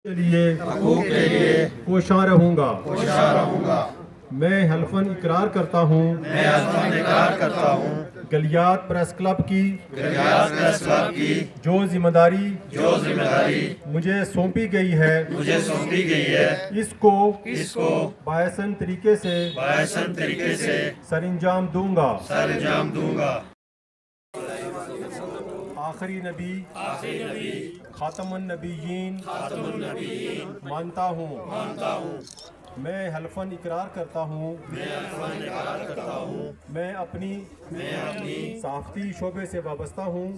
کے لیے کوشاں رہوں گا میں حلفاً اقرار کرتا ہوں گلیات پریس کلب کی جو ذمہ داری مجھے سونپی گئی ہے اس کو بااحسن طریقے سے سر انجام دوں گا آخری نبی خاتم النبیین مانتا ہوں میں حلفاً اقرار کرتا ہوں میں اپنی صحافتی شعبے سے وابستہ ہوں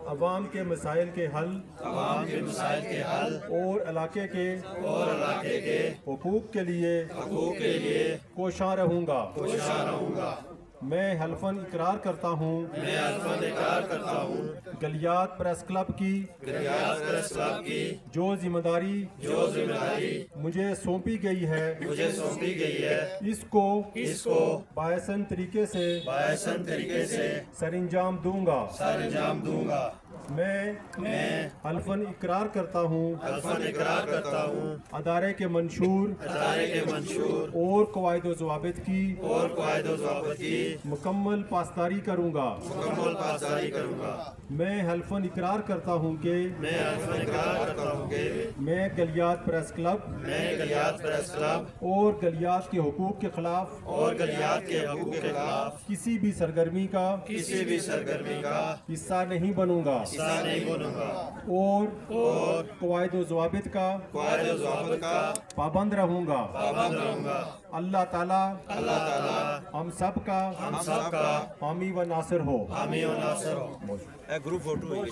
عوام کے مسائل کے حل اور علاقے کے حقوق کے لیے کوشاں رہوں گا میں حلفاً اقرار کرتا ہوں گلیات پریس کلب کی جو ذمہ داری مجھے سونپی گئی ہے اس کو بااحسن طریقے سے سر انجام دوں گا میں حلفاً اقرار کرتا ہوں ادارے کے منشور اور قواعد و ضوابط کی مکمل پاسداری کروں گا میں حلفاً اقرار کرتا ہوں کہ میں گلیات پریس کلب اور گلیات کے حقوق کے خلاف کسی بھی سرگرمی کا حصہ نہیں بنوں گا اور قواعد و ضوابط کا پابند رہوں گا اللہ تعالی ہم سب کا حامی و ناصر ہو گروپ فوٹو